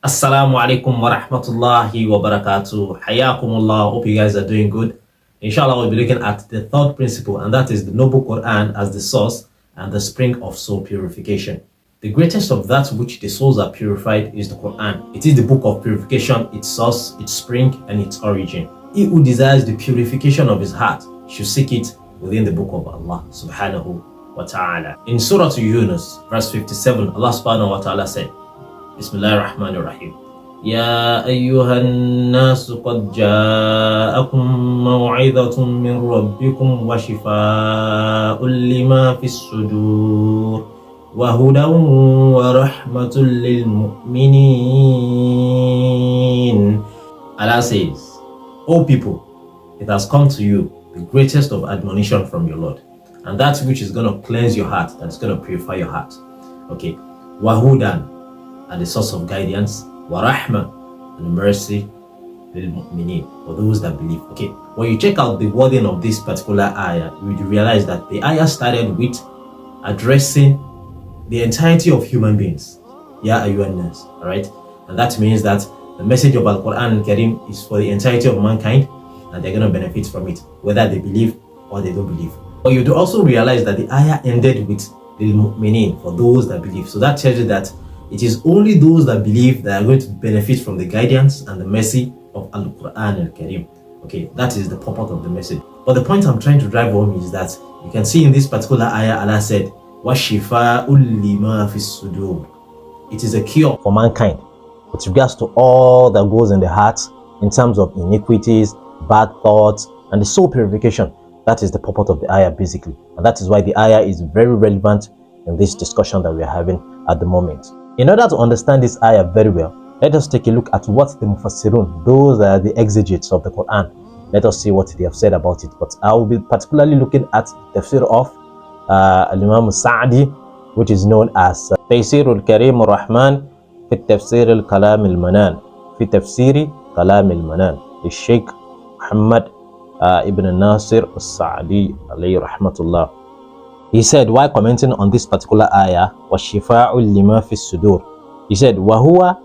Assalamu alaikum wa rahmatullahi wa barakatuh. Hayakumullah. Hope you guys are doing good. Inshallah, we'll be looking at the third principle, and that is the noble Quran as the source and the spring of soul purification. The greatest of that which the souls are purified is the Quran. It is the book of purification, its source, its spring, and its origin. He who desires the purification of his heart should seek it within the book of Allah subhanahu wa ta'ala. In Surah Yunus, verse 57, Allah subhanahu wa ta'ala said, Bismillahir Rahmanir Rahim. يا أيها الناس قد جاءكم موعظة من ربكم وشفاء لما في الصدور وهدى ورحمة للمؤمنين. Allah says, O people, it has come to you the greatest of admonition from your Lord, and that which is going to cleanse your heart, that's going to purify your heart. Okay, wahudan, and the source of guidance, wa rahma, and mercy lil mu'minin, for those that believe. Okay, when you check out the wording of this particular ayah, you will realize that the ayah started with addressing the entirety of human beings. Ya ayyuhan nas, all right, and that means that the message of Al-Qur'an Karim is for the entirety of mankind, and they're going to benefit from it, whether they believe or they don't believe. But you do also realize that the ayah ended with lil mu'minin, for those that believe. So that tells you that it is only those that believe that are going to benefit from the guidance and the mercy of Al-Qur'an Al-Karim. Okay, that is the purport of the message. But the point I'm trying to drive home is that you can see in this particular ayah, Allah said, وَشِفَاءٌ لِمَا فِي الصُّدُورِ. It is a cure for mankind with regards to all that goes in the heart in terms of iniquities, bad thoughts, and the soul purification. That is the purport of the ayah basically. And that is why the ayah is very relevant in this discussion that we are having at the moment. In order to understand this ayah very well, let us take a look at what the Mufassirun, those are the exegetes of the Quran, let us see what they have said about it. But I will be particularly looking at the tafsir of Al-Imam Sa'di, which is known as Taysir al-Karim al-Rahman fi tafsir al-Kalam al-Manan fi tafsiri Kalam al-Manan, the Sheikh Muhammad ibn Nasir al-Sa'di alayhi rahmatullah. He said, while commenting on this particular ayah, وَشِفَاءٌ لِمَا فِي الصُّدُورِ, he said, وَهُوَ,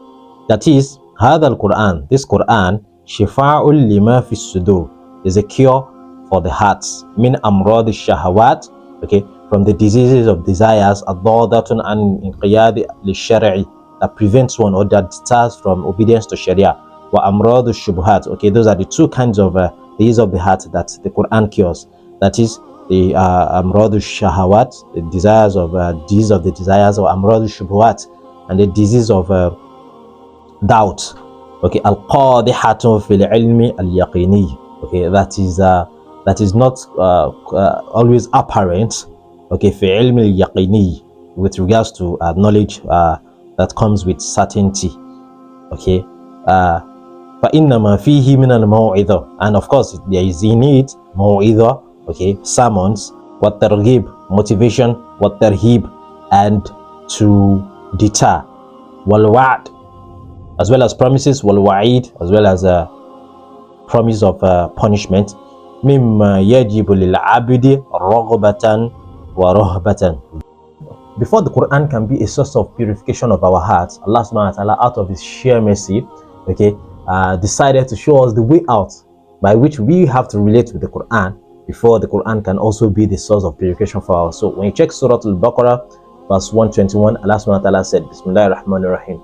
that is, هذا القرآن, this Quran, شِفَاءٌ لِمَا فِي الصُّدُورِ, is a cure for the hearts, min amrad shahawat, okay, from the diseases of desires, addadatun an inqiyad lishari'i, that prevents one or that deters from obedience to Sharia, wa amrad shubuhat, okay, those are the two kinds of disease of the heart that the Quran cures. That is the amrad shahawat, the desires of disease of the desires, or amrad shubuhat, and the disease of doubt. Okay, al-qadihatun fil ilmi al-yaqini, okay, that is not always apparent, okay, fi ilmi al-yaqini, with regards to knowledge that comes with certainty. Okay, فَإِنَّمَا فِيهِ مِنَ الْمَوْعِظَةِ, and of course there is in it maw'idha, okay, sermons, wat-targhib, motivation, wat-tarhib, and to deter, wal-wa'd, as well as promises, wal-wa'id, as well as a promise of punishment, mimma yajibu lil-'abdi raghbatan wa rahbatan. Before the Quran can be a source of purification of our hearts, Allah subhanahu wa ta'ala, out of his sheer mercy, okay, decided to show us the way out by which we have to relate with the Quran before the Quran can also be the source of purification for our soul. When you check Surah Al-Baqarah, verse 121, Allah subhanahu wa ta'ala said, Bismillahir Rahmanir Rahim,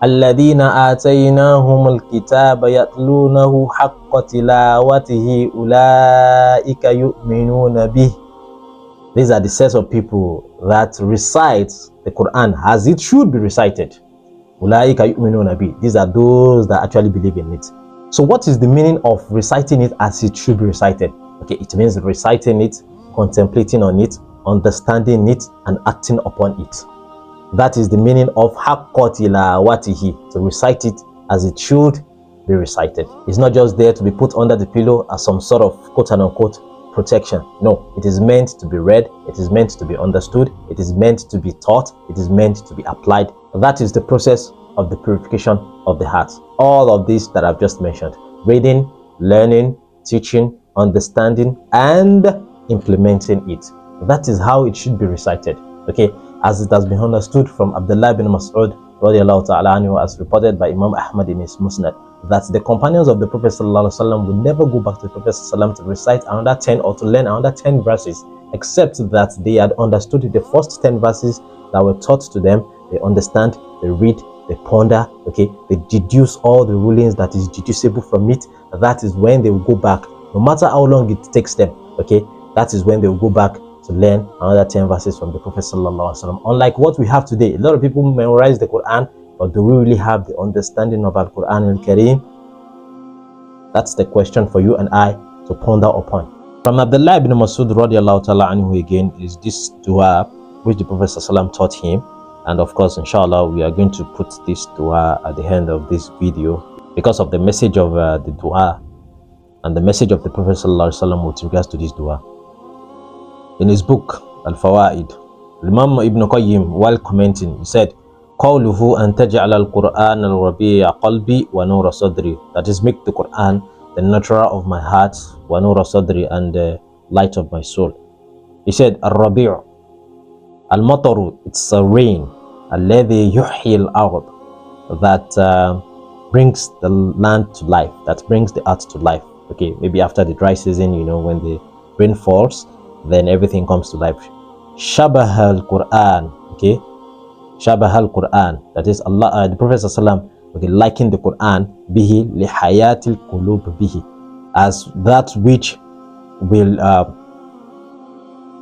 الَّذِينَ آتَيْنَاهُمُ الْكِتَابَ يَتْلُونَهُ حَقَّ تِلَاوَتِهِ أُولَٰئِكَ يُؤْمِنُونَ بِهِ. These are the sets of people that recite the Quran as it should be recited. Ulaika yu'minuna bi. These are those that actually believe in it. So what is the meaning of reciting it as it should be recited? Okay, it means reciting it, contemplating on it, understanding it, and acting upon it. That is the meaning of haqqa tilawatihi, to recite it as it should be recited. It's not just there to be put under the pillow as some sort of quote-unquote protection. No, it is meant to be read, it is meant to be understood, it is meant to be taught, it is meant to be applied. That is the process of the purification of the heart. All of this that I've just mentioned: reading, learning, teaching, understanding, and implementing it. That is how it should be recited. Okay, as it has been understood from Abdullah bin Mas'ud radiallahu ta'ala anhu, as reported by Imam Ahmad in his Musnad, that the companions of the Prophet sallallahu alaihi wasallam would never go back to the Prophet sallallahu alaihi wasallam to recite another 10 or to learn another 10 verses, except that they had understood the first 10 verses that were taught to them. They understand, they read, they ponder, okay, they deduce all the rulings that is deducible from it. That is when they will go back, no matter how long it takes them, okay, that is when they will go back to learn another 10 verses from the Prophet sallallahu alaihi wasallam. Unlike what we have today, a lot of people memorize the Quran, but do we really have the understanding of Al-Quran al-Kareem? That's the question for you and I to ponder upon. From Abdullah ibn Masud radiallahu ta'ala anhu again is this dua which the Prophet sallallahu alaihi wasallam taught him. And of course, inshallah, we are going to put this dua at the end of this video because of the message of the dua and the message of the Prophet sallallahu alaihi wasallam with regards to this dua. In his book Al-Fawaid, Imam Ibn Qayyim, while commenting, he said, "Qawluhu an taj'ala al-Qur'an al-rabi'a qalbi wa nura sadri," that is, make the Quran the nurturer of my heart, wa nura sadri, and the light of my soul. He said, "Al-rabi', al-mataru," it's a rain, alladhi yuhyi al-ard, that brings the land to life, that brings the earth to life. Okay, maybe after the dry season, you know, when the rain falls, then everything comes to life. Shabah al-Qur'an, okay, Shabah al-Qur'an, that is Allah, the Prophet sallallahu, okay, likened the Quran bihi li hayatil qulub bihi, as that which will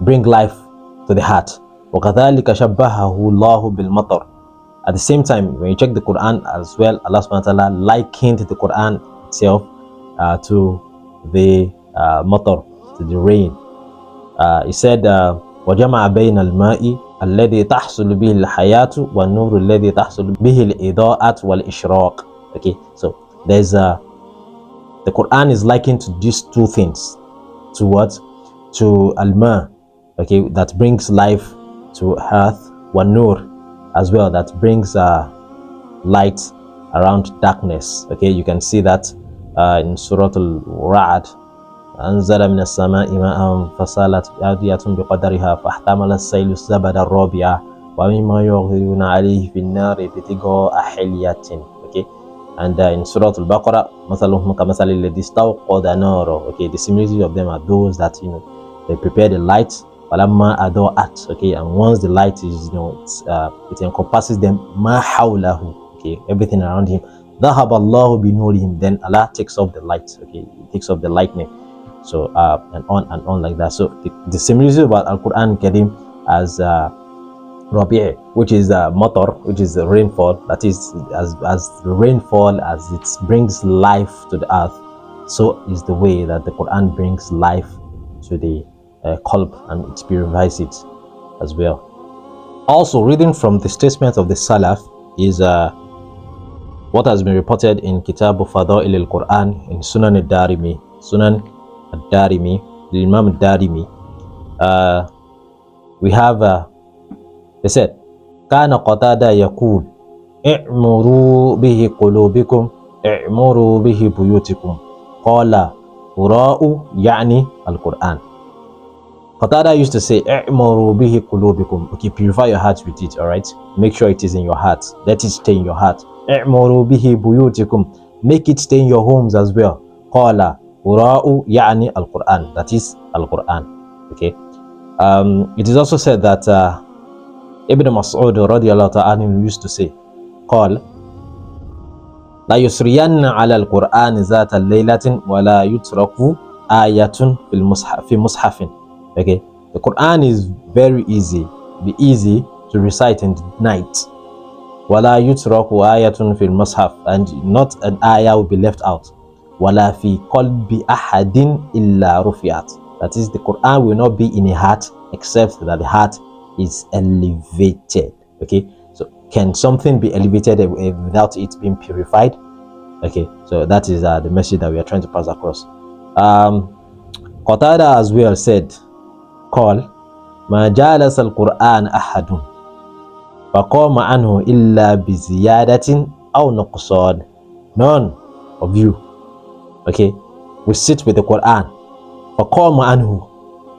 bring life to the heart. وَكَذَلِكَ شَبَّهَهُ اللَّهُ بِالْمَطَرِ. At the same time, when you check the Quran as well, Allah subhanahu wa ta'ala likened the Quran itself to the matar, to the rain. He said, وَجَمَعَ بَيْنَ الْمَاءِ الَّذِي تَحْصُلُ بِهِ الْحَيَاةُ وَالنُّورُ الَّذِي تَحْصُلُ بِهِ الْإِضَاءَةُ وَالْإِشْرَاقُ. Okay, so there's the Quran is likened to these two things. To what? To al-ma, okay, that brings life to earth, wa-nur as well, that brings light around darkness. Okay, you can see that in Surah Al-Ra'd, أنزل من السماء ماء فسالت أودية بقدرها فاحتمل السيل الزبد الرابع ومما يغيرون عليه في النار ابتغاء حلية. Okay, and in Surah Al-Baqarah, مثلهم كمثل الذي استوقد نارا. Okay, the similitude of them are those that, you know, they prepare the light, فلما أضاءت. Okay, and once the light is, you know, it encompasses them, ما حوله. Okay, everything around him. ذهب الله بنورهم. Then Allah takes off the light. Okay, He takes off the lightning. So and on like that. So the similitude about Al-Quran Kareem as Rabi', which is matar, which is the rainfall, that is, as the rainfall, as it brings life to the earth, so is the way that the Quran brings life to the qalb, and it purifies it as well. Also, reading from the statement of the Salaf is what has been reported in Kitab Fada'il al-Quran in Sunan al-Darimi, Ad-Darimi, the Imam Ad-Darimi. We have they said, كان قتادة يقول اعمروا به قلوبكم اعمروا به بيوتكم قال قراء يعني القرآن. Qatada used to say اعمروا به قلوبكم. Okay, purify your heart with it, all right, make sure it is in your heart, let it stay in your heart. اعمروا به بيوتكم, make it stay in your homes as well. قال قراء يعني القرآن, that is Al-Quran. Okay, it is also said that Ibn Mas'ud radiallahu ta'ala used to say, قال لا يسرين على القرآن ذات الليلة ولا يترك آية في مصحف. Okay, the Quran is very easy, be easy to recite in the night. ولا يترك آية في المصحف, and not an ayah will be left out. ولا في قلب أحد إلا رفعت, that is, the Quran will not be in a heart except that the heart is elevated. Okay, so can something be elevated without it being purified? Okay, so that is the message that we are trying to pass across. Qatada as well said, قال ما جالس القرآن أحد فقام عنه إلا بزيادة أو نقصان. None of you, okay, will sit with the Quran فقام عنه,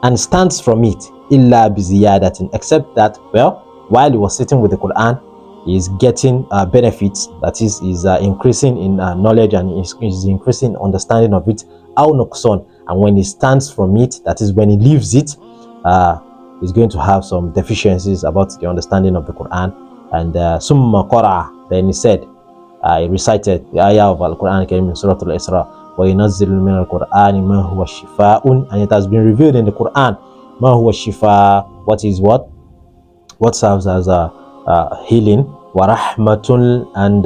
and stands from it إلا بزيادة, except that, well, while he was sitting with the Quran, is getting benefits, that is increasing in knowledge, and is increasing understanding of it, aw nuqsan, and when he stands from it, that is when he leaves it, he's going to have some deficiencies about the understanding of the Quran. And summa qara, then he said, he recited the ayah of Al-Quran in Surah Al-Isra, وَيُنَزِّلُ مِنَ الْقُرْآنِ مَا هُوَ شِفَاءٌ, and it has been revealed in the Quran, مَا هُوَ الشِّفَاء, what serves as a healing, وَرَحْمَةٌ, and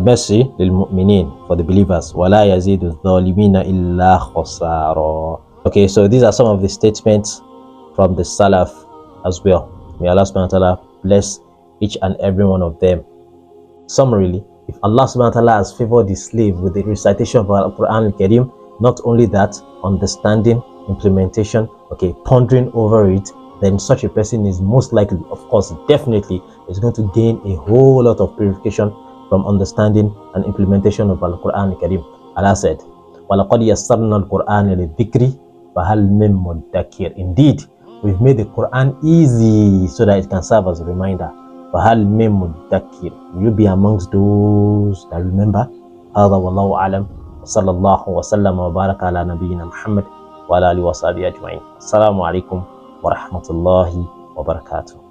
mercy لِلْمُؤْمِنِينَ, for the believers, وَلَا يَزِيدُ الظَّالِمِينَ إِلَّا خَسَارًا. Okay, so these are some of the statements from the Salaf as well. May Allah subhanahu wa ta'ala bless each and every one of them. Summarily, if Allah subhanahu wa ta'ala has favored the slave with the recitation of Al-Quran al-Karim, not only that, understanding, implementation, okay, pondering over it, then such a person is most likely, of course, definitely, is going to gain a whole lot of purification from understanding and implementation of Al-Quran al-Karim. Allah said, وَلَقَدْ يَسَّرْنَا الْقُرْآنَ لِلذِّكْرِ فَهَلْ مِن مُدَّكِرٍ. Indeed, we've made the Quran easy so that it can serve as a reminder. فَهَلْ مِن مُدَّكِرٍ. Will you be amongst those that remember? هذا والله أعلم. صلى الله وسلم وبارك على نبينا محمد وعلى آله وصحبه أجمعين. السلام عليكم ورحمة الله وبركاته.